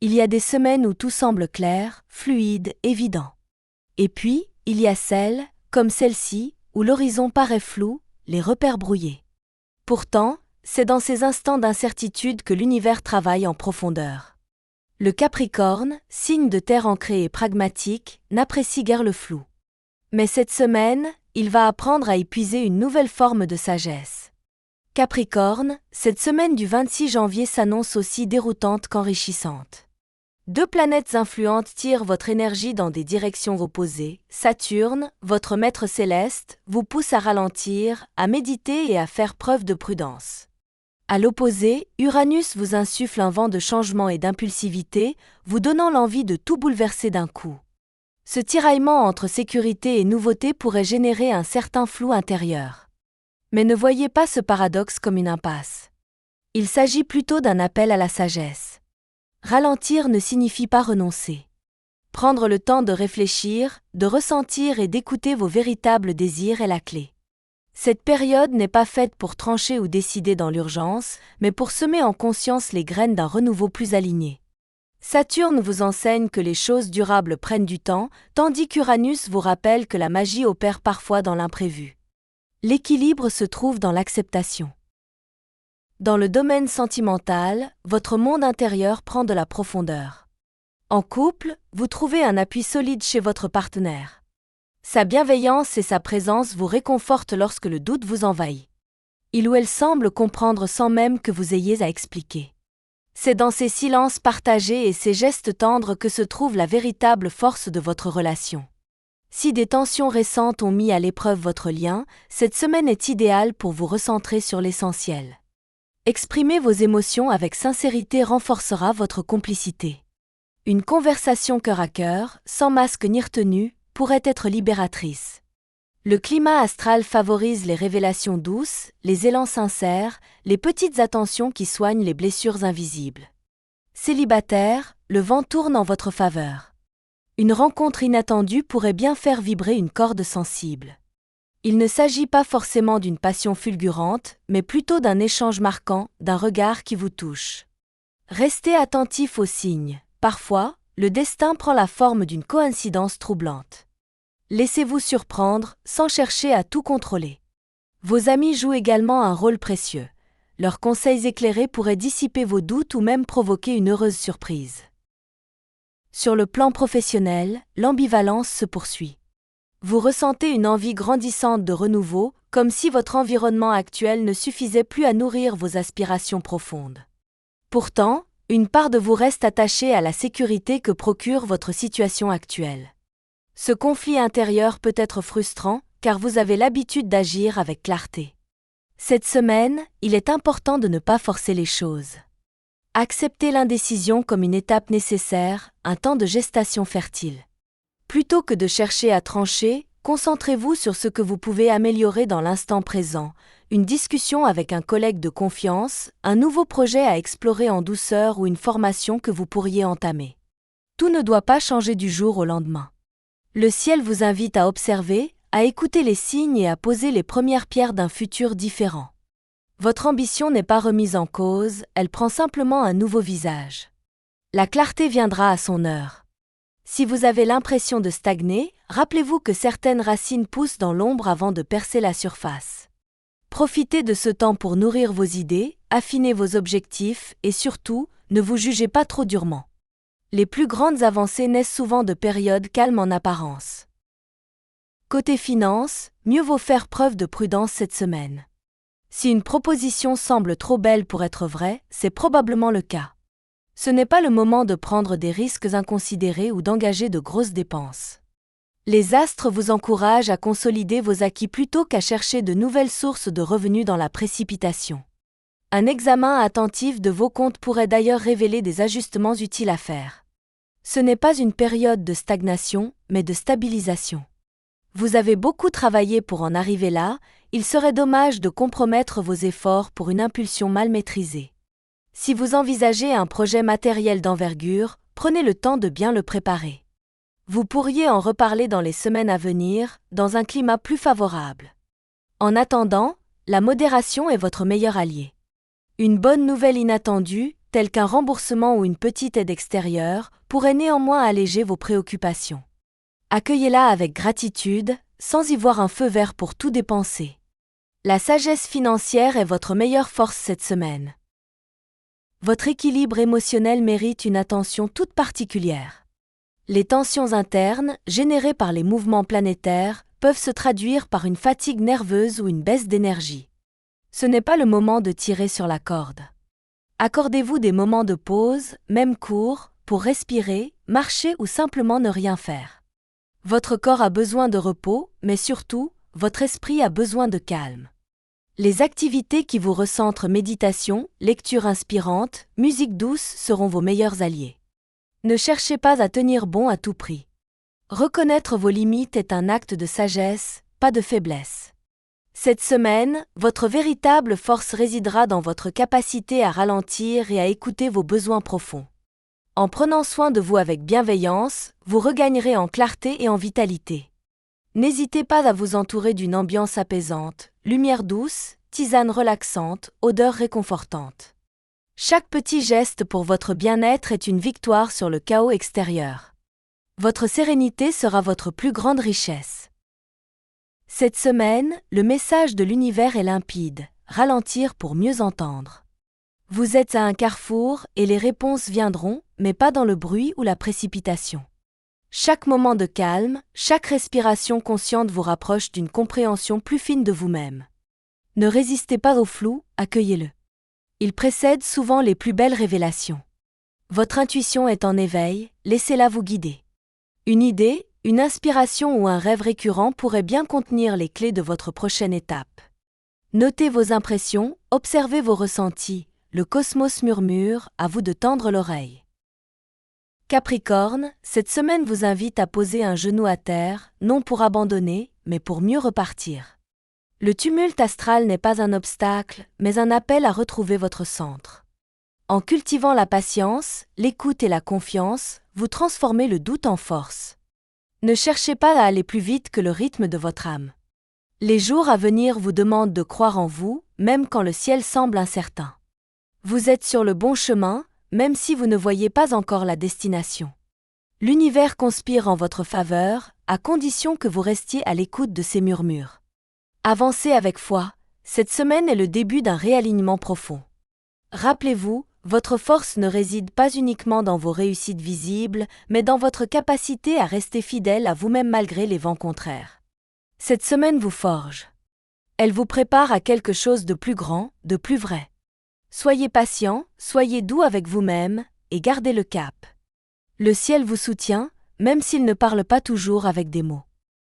Il y a des semaines où tout semble clair, fluide, évident. Et puis, il y a celles, comme celle-ci, où l'horizon paraît flou, les repères brouillés. Pourtant, c'est dans ces instants d'incertitude que l'univers travaille en profondeur. Le Capricorne, signe de terre ancré et pragmatique, n'apprécie guère le flou. Mais cette semaine, il va apprendre à épuiser une nouvelle forme de sagesse. Capricorne, cette semaine du 26 janvier s'annonce aussi déroutante qu'enrichissante. Deux planètes influentes tirent votre énergie dans des directions opposées. Saturne, votre maître céleste, vous pousse à ralentir, à méditer et à faire preuve de prudence. À l'opposé, Uranus vous insuffle un vent de changement et d'impulsivité, vous donnant l'envie de tout bouleverser d'un coup. Ce tiraillement entre sécurité et nouveauté pourrait générer un certain flou intérieur. Mais ne voyez pas ce paradoxe comme une impasse. Il s'agit plutôt d'un appel à la sagesse. Ralentir ne signifie pas renoncer. Prendre le temps de réfléchir, de ressentir et d'écouter vos véritables désirs est la clé. Cette période n'est pas faite pour trancher ou décider dans l'urgence, mais pour semer en conscience les graines d'un renouveau plus aligné. Saturne vous enseigne que les choses durables prennent du temps, tandis qu'Uranus vous rappelle que la magie opère parfois dans l'imprévu. L'équilibre se trouve dans l'acceptation. Dans le domaine sentimental, votre monde intérieur prend de la profondeur. En couple, vous trouvez un appui solide chez votre partenaire. Sa bienveillance et sa présence vous réconfortent lorsque le doute vous envahit. Il ou elle semble comprendre sans même que vous ayez à expliquer. C'est dans ces silences partagés et ces gestes tendres que se trouve la véritable force de votre relation. Si des tensions récentes ont mis à l'épreuve votre lien, cette semaine est idéale pour vous recentrer sur l'essentiel. Exprimer vos émotions avec sincérité renforcera votre complicité. Une conversation cœur à cœur, sans masque ni retenue, pourrait être libératrice. Le climat astral favorise les révélations douces, les élans sincères, les petites attentions qui soignent les blessures invisibles. Célibataire, le vent tourne en votre faveur. Une rencontre inattendue pourrait bien faire vibrer une corde sensible. Il ne s'agit pas forcément d'une passion fulgurante, mais plutôt d'un échange marquant, d'un regard qui vous touche. Restez attentif aux signes. Parfois, le destin prend la forme d'une coïncidence troublante. Laissez-vous surprendre, sans chercher à tout contrôler. Vos amis jouent également un rôle précieux. Leurs conseils éclairés pourraient dissiper vos doutes ou même provoquer une heureuse surprise. Sur le plan professionnel, l'ambivalence se poursuit. Vous ressentez une envie grandissante de renouveau, comme si votre environnement actuel ne suffisait plus à nourrir vos aspirations profondes. Pourtant, une part de vous reste attachée à la sécurité que procure votre situation actuelle. Ce conflit intérieur peut être frustrant, car vous avez l'habitude d'agir avec clarté. Cette semaine, il est important de ne pas forcer les choses. Acceptez l'indécision comme une étape nécessaire, un temps de gestation fertile. Plutôt que de chercher à trancher, concentrez-vous sur ce que vous pouvez améliorer dans l'instant présent, une discussion avec un collègue de confiance, un nouveau projet à explorer en douceur ou une formation que vous pourriez entamer. Tout ne doit pas changer du jour au lendemain. Le ciel vous invite à observer, à écouter les signes et à poser les premières pierres d'un futur différent. Votre ambition n'est pas remise en cause, elle prend simplement un nouveau visage. La clarté viendra à son heure. Si vous avez l'impression de stagner, rappelez-vous que certaines racines poussent dans l'ombre avant de percer la surface. Profitez de ce temps pour nourrir vos idées, affiner vos objectifs et surtout, ne vous jugez pas trop durement. Les plus grandes avancées naissent souvent de périodes calmes en apparence. Côté finance, mieux vaut faire preuve de prudence cette semaine. Si une proposition semble trop belle pour être vraie, c'est probablement le cas. Ce n'est pas le moment de prendre des risques inconsidérés ou d'engager de grosses dépenses. Les astres vous encouragent à consolider vos acquis plutôt qu'à chercher de nouvelles sources de revenus dans la précipitation. Un examen attentif de vos comptes pourrait d'ailleurs révéler des ajustements utiles à faire. Ce n'est pas une période de stagnation, mais de stabilisation. Vous avez beaucoup travaillé pour en arriver là, il serait dommage de compromettre vos efforts pour une impulsion mal maîtrisée. Si vous envisagez un projet matériel d'envergure, prenez le temps de bien le préparer. Vous pourriez en reparler dans les semaines à venir, dans un climat plus favorable. En attendant, la modération est votre meilleur allié. Une bonne nouvelle inattendue, tels qu'un remboursement ou une petite aide extérieure, pourraient néanmoins alléger vos préoccupations. Accueillez-la avec gratitude, sans y voir un feu vert pour tout dépenser. La sagesse financière est votre meilleure force cette semaine. Votre équilibre émotionnel mérite une attention toute particulière. Les tensions internes, générées par les mouvements planétaires, peuvent se traduire par une fatigue nerveuse ou une baisse d'énergie. Ce n'est pas le moment de tirer sur la corde. Accordez-vous des moments de pause, même courts, pour respirer, marcher ou simplement ne rien faire. Votre corps a besoin de repos, mais surtout, votre esprit a besoin de calme. Les activités qui vous recentrent méditation, lecture inspirante, musique douce seront vos meilleurs alliés. Ne cherchez pas à tenir bon à tout prix. Reconnaître vos limites est un acte de sagesse, pas de faiblesse. Cette semaine, votre véritable force résidera dans votre capacité à ralentir et à écouter vos besoins profonds. En prenant soin de vous avec bienveillance, vous regagnerez en clarté et en vitalité. N'hésitez pas à vous entourer d'une ambiance apaisante, lumière douce, tisane relaxante, odeur réconfortante. Chaque petit geste pour votre bien-être est une victoire sur le chaos extérieur. Votre sérénité sera votre plus grande richesse. Cette semaine, le message de l'univers est limpide, ralentir pour mieux entendre. Vous êtes à un carrefour et les réponses viendront, mais pas dans le bruit ou la précipitation. Chaque moment de calme, chaque respiration consciente vous rapproche d'une compréhension plus fine de vous-même. Ne résistez pas au flou, accueillez-le. Il précède souvent les plus belles révélations. Votre intuition est en éveil, laissez-la vous guider. Une idée, une inspiration ou un rêve récurrent pourrait bien contenir les clés de votre prochaine étape. Notez vos impressions, observez vos ressentis, le cosmos murmure, à vous de tendre l'oreille. Capricorne, cette semaine vous invite à poser un genou à terre, non pour abandonner, mais pour mieux repartir. Le tumulte astral n'est pas un obstacle, mais un appel à retrouver votre centre. En cultivant la patience, l'écoute et la confiance, vous transformez le doute en force. Ne cherchez pas à aller plus vite que le rythme de votre âme. Les jours à venir vous demandent de croire en vous, même quand le ciel semble incertain. Vous êtes sur le bon chemin, même si vous ne voyez pas encore la destination. L'univers conspire en votre faveur, à condition que vous restiez à l'écoute de ses murmures. Avancez avec foi, cette semaine est le début d'un réalignement profond. Rappelez-vous, votre force ne réside pas uniquement dans vos réussites visibles, mais dans votre capacité à rester fidèle à vous-même malgré les vents contraires. Cette semaine vous forge. Elle vous prépare à quelque chose de plus grand, de plus vrai. Soyez patient, soyez doux avec vous-même, et gardez le cap. Le ciel vous soutient, même s'il ne parle pas toujours avec des mots.